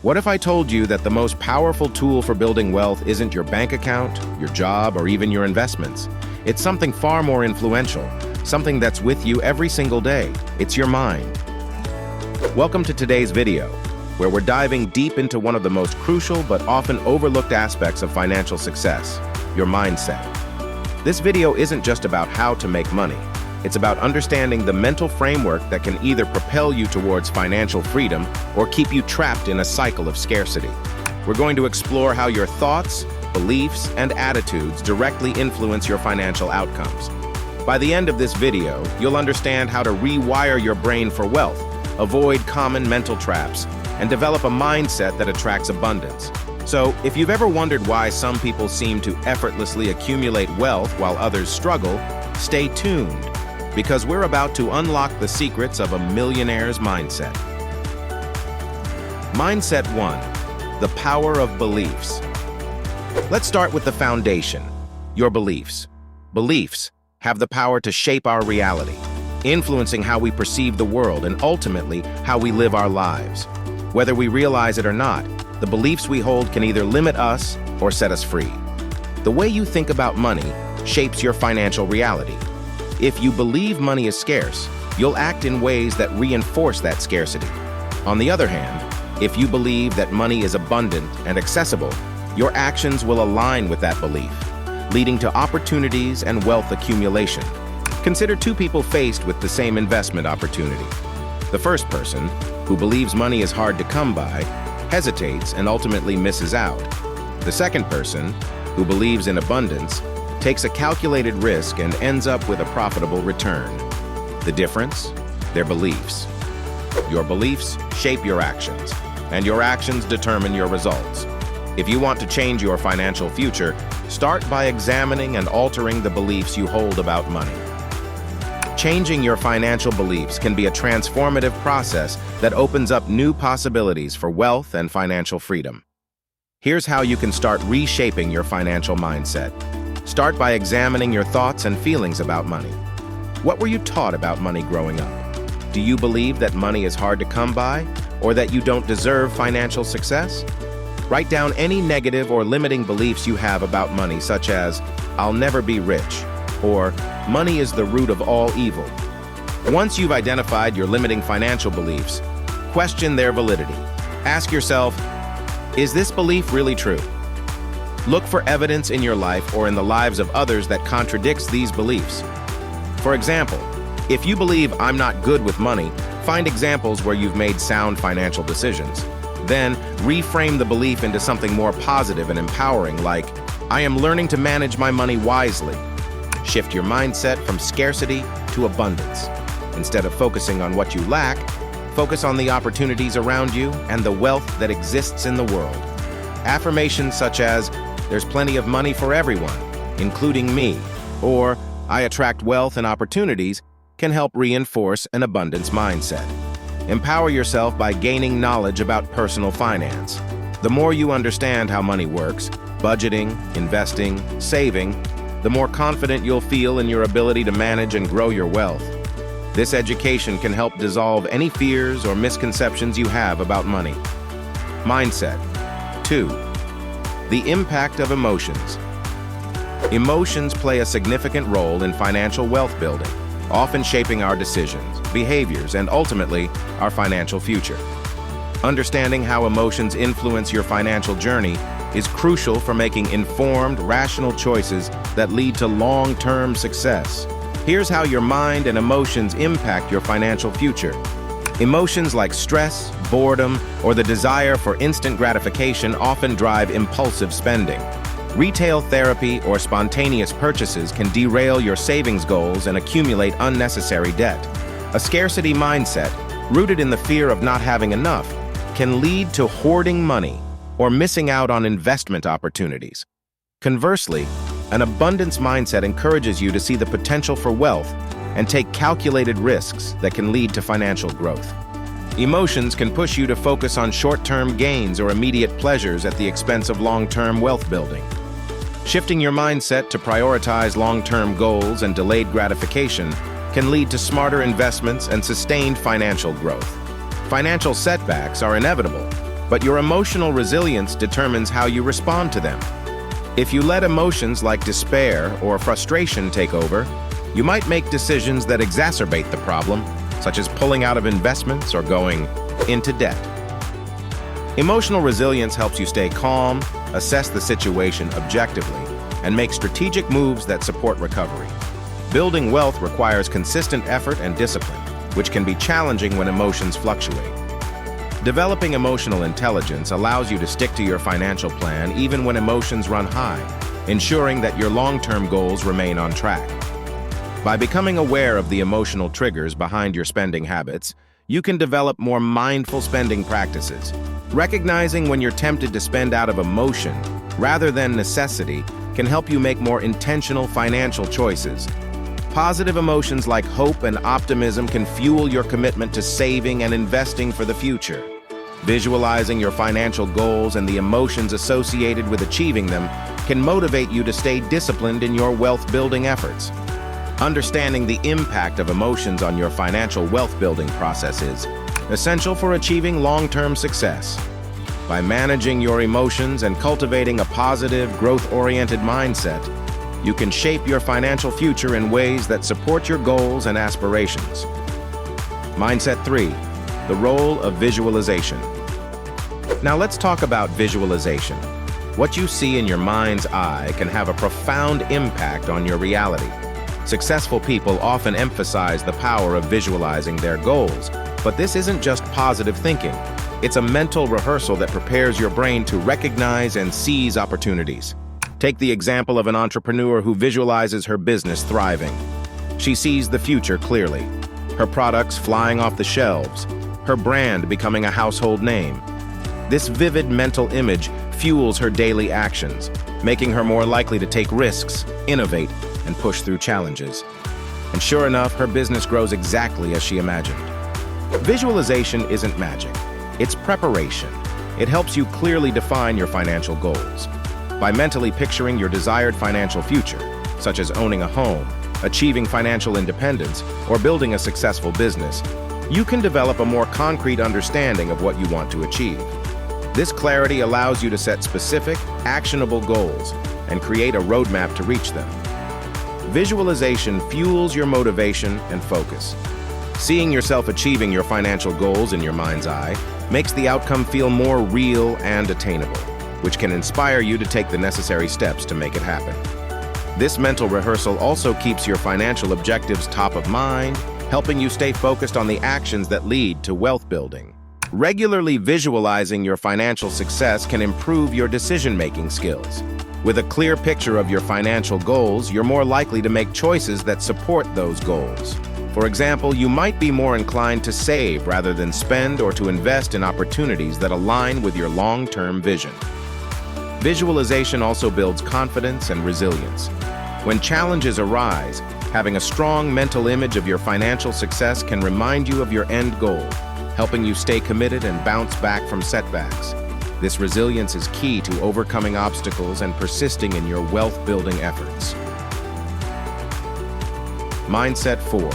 What if I told you that the most powerful tool for building wealth isn't your bank account, your job, or even your investments? It's something far more influential, something that's with you every single day. It's your mind. Welcome to today's video, where we're diving deep into one of the most crucial but often overlooked aspects of financial success, your mindset. This video isn't just about how to make money. It's about understanding the mental framework that can either propel you towards financial freedom or keep you trapped in a cycle of scarcity. We're going to explore how your thoughts, beliefs, and attitudes directly influence your financial outcomes. By the end of this video, you'll understand how to rewire your brain for wealth, avoid common mental traps, and develop a mindset that attracts abundance. So, if you've ever wondered why some people seem to effortlessly accumulate wealth while others struggle, stay tuned, because we're about to unlock the secrets of a millionaire's mindset. Mindset 1. The power of beliefs. Let's start with the foundation, your beliefs. Beliefs have the power to shape our reality, influencing how we perceive the world and ultimately how we live our lives. Whether we realize it or not, the beliefs we hold can either limit us or set us free. The way you think about money shapes your financial reality. If you believe money is scarce, you'll act in ways that reinforce that scarcity. On the other hand, if you believe that money is abundant and accessible, your actions will align with that belief, leading to opportunities and wealth accumulation. Consider two people faced with the same investment opportunity. The first person, who believes money is hard to come by, hesitates and ultimately misses out. The second person, who believes in abundance, takes a calculated risk and ends up with a profitable return. The difference? Their beliefs. Your beliefs shape your actions, and your actions determine your results. If you want to change your financial future, start by examining and altering the beliefs you hold about money. Changing your financial beliefs can be a transformative process that opens up new possibilities for wealth and financial freedom. Here's how you can start reshaping your financial mindset. Start by examining your thoughts and feelings about money. What were you taught about money growing up? Do you believe that money is hard to come by, or that you don't deserve financial success? Write down any negative or limiting beliefs you have about money, such as, "I'll never be rich," or "Money is the root of all evil." Once you've identified your limiting financial beliefs, question their validity. Ask yourself, is this belief really true? Look for evidence in your life or in the lives of others that contradicts these beliefs. For example, if you believe "I'm not good with money," find examples where you've made sound financial decisions. Then, reframe the belief into something more positive and empowering, like, "I am learning to manage my money wisely." Shift your mindset from scarcity to abundance. Instead of focusing on what you lack, focus on the opportunities around you and the wealth that exists in the world. Affirmations such as, "There's plenty of money for everyone, including me," or "I attract wealth and opportunities," can help reinforce an abundance mindset. Empower yourself by gaining knowledge about personal finance. The more you understand how money works, budgeting, investing, saving, the more confident you'll feel in your ability to manage and grow your wealth. This education can help dissolve any fears or misconceptions you have about money. Mindset 2. The impact of emotions. Emotions play a significant role in financial wealth building, often shaping our decisions, behaviors, and ultimately, our financial future. Understanding how emotions influence your financial journey is crucial for making informed, rational choices that lead to long-term success. Here's how your mind and emotions impact your financial future. Emotions like stress, boredom, or the desire for instant gratification often drive impulsive spending. Retail therapy or spontaneous purchases can derail your savings goals and accumulate unnecessary debt. A scarcity mindset, rooted in the fear of not having enough, can lead to hoarding money or missing out on investment opportunities. Conversely, an abundance mindset encourages you to see the potential for wealth and take calculated risks that can lead to financial growth. Emotions can push you to focus on short-term gains or immediate pleasures at the expense of long-term wealth building. Shifting your mindset to prioritize long-term goals and delayed gratification can lead to smarter investments and sustained financial growth. Financial setbacks are inevitable, but your emotional resilience determines how you respond to them. If you let emotions like despair or frustration take over, you might make decisions that exacerbate the problem, such as pulling out of investments or going into debt. Emotional resilience helps you stay calm, assess the situation objectively, and make strategic moves that support recovery. Building wealth requires consistent effort and discipline, which can be challenging when emotions fluctuate. Developing emotional intelligence allows you to stick to your financial plan even when emotions run high, ensuring that your long-term goals remain on track. By becoming aware of the emotional triggers behind your spending habits, you can develop more mindful spending practices. Recognizing when you're tempted to spend out of emotion rather than necessity can help you make more intentional financial choices. Positive emotions like hope and optimism can fuel your commitment to saving and investing for the future. Visualizing your financial goals and the emotions associated with achieving them can motivate you to stay disciplined in your wealth-building efforts. Understanding the impact of emotions on your financial wealth-building process is essential for achieving long-term success. By managing your emotions and cultivating a positive, growth-oriented mindset, you can shape your financial future in ways that support your goals and aspirations. Mindset 3, the role of visualization. Now let's talk about visualization. What you see in your mind's eye can have a profound impact on your reality. Successful people often emphasize the power of visualizing their goals, but this isn't just positive thinking. It's a mental rehearsal that prepares your brain to recognize and seize opportunities. Take the example of an entrepreneur who visualizes her business thriving. She sees the future clearly, her products flying off the shelves, her brand becoming a household name. This vivid mental image fuels her daily actions, making her more likely to take risks, innovate, and push through challenges. And sure enough, her business grows exactly as she imagined. Visualization isn't magic, it's preparation. It helps you clearly define your financial goals. By mentally picturing your desired financial future, such as owning a home, achieving financial independence, or building a successful business, you can develop a more concrete understanding of what you want to achieve. This clarity allows you to set specific, actionable goals and create a roadmap to reach them. Visualization fuels your motivation and focus. Seeing yourself achieving your financial goals in your mind's eye makes the outcome feel more real and attainable, which can inspire you to take the necessary steps to make it happen. This mental rehearsal also keeps your financial objectives top of mind, helping you stay focused on the actions that lead to wealth building. Regularly visualizing your financial success can improve your decision-making skills. With a clear picture of your financial goals, you're more likely to make choices that support those goals. For example, you might be more inclined to save rather than spend or to invest in opportunities that align with your long-term vision. Visualization also builds confidence and resilience. When challenges arise, having a strong mental image of your financial success can remind you of your end goal, helping you stay committed and bounce back from setbacks. This resilience is key to overcoming obstacles and persisting in your wealth-building efforts. Mindset 4.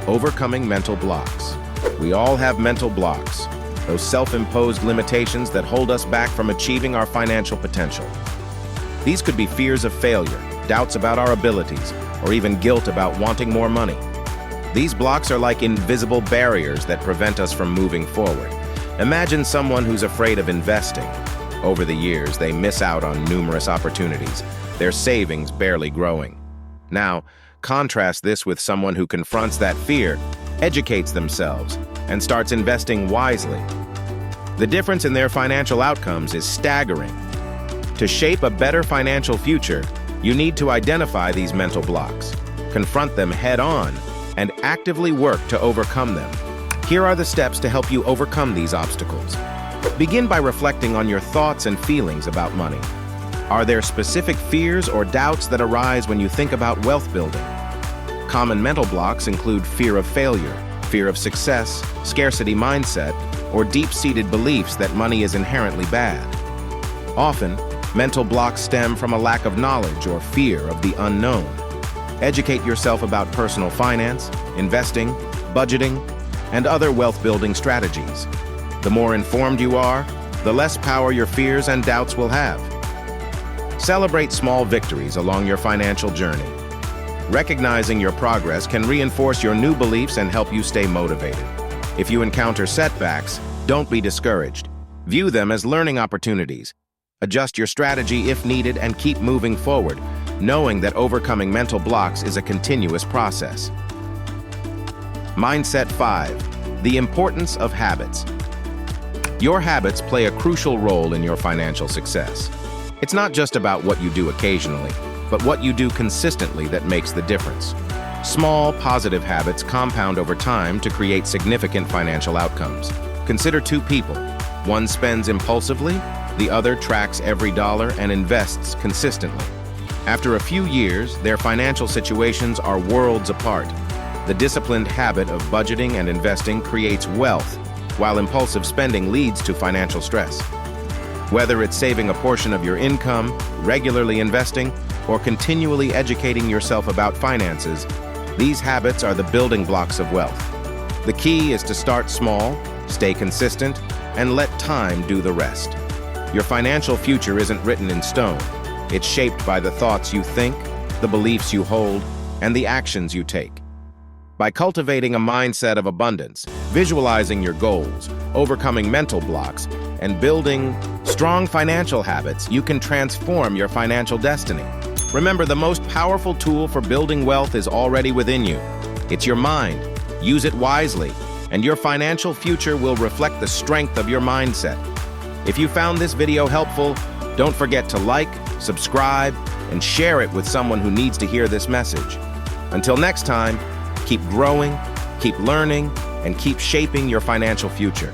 Overcoming mental blocks. We all have mental blocks, those self-imposed limitations that hold us back from achieving our financial potential. These could be fears of failure, doubts about our abilities, or even guilt about wanting more money. These blocks are like invisible barriers that prevent us from moving forward. Imagine someone who's afraid of investing. Over the years, they miss out on numerous opportunities, their savings barely growing. Now, contrast this with someone who confronts that fear, educates themselves, and starts investing wisely. The difference in their financial outcomes is staggering. To shape a better financial future, you need to identify these mental blocks, confront them head-on, and actively work to overcome them. Here are the steps to help you overcome these obstacles. Begin by reflecting on your thoughts and feelings about money. Are there specific fears or doubts that arise when you think about wealth building? Common mental blocks include fear of failure, fear of success, scarcity mindset, or deep-seated beliefs that money is inherently bad. Often, mental blocks stem from a lack of knowledge or fear of the unknown. Educate yourself about personal finance, investing, budgeting, and other wealth-building strategies. The more informed you are, the less power your fears and doubts will have. Celebrate small victories along your financial journey. Recognizing your progress can reinforce your new beliefs and help you stay motivated. If you encounter setbacks, don't be discouraged. View them as learning opportunities. Adjust your strategy if needed and keep moving forward, knowing that overcoming mental blocks is a continuous process. Mindset 5. The importance of habits. Your habits play a crucial role in your financial success. It's not just about what you do occasionally, but what you do consistently that makes the difference. Small, positive habits compound over time to create significant financial outcomes. Consider two people. One spends impulsively, the other tracks every dollar and invests consistently. After a few years, their financial situations are worlds apart. The disciplined habit of budgeting and investing creates wealth, while impulsive spending leads to financial stress. Whether it's saving a portion of your income, regularly investing, or continually educating yourself about finances, these habits are the building blocks of wealth. The key is to start small, stay consistent, and let time do the rest. Your financial future isn't written in stone. It's shaped by the thoughts you think, the beliefs you hold, and the actions you take. By cultivating a mindset of abundance, visualizing your goals, overcoming mental blocks, and building strong financial habits, you can transform your financial destiny. Remember, the most powerful tool for building wealth is already within you. It's your mind. Use it wisely, and your financial future will reflect the strength of your mindset. If you found this video helpful, don't forget to like, subscribe, and share it with someone who needs to hear this message. Until next time, keep growing, keep learning, and keep shaping your financial future.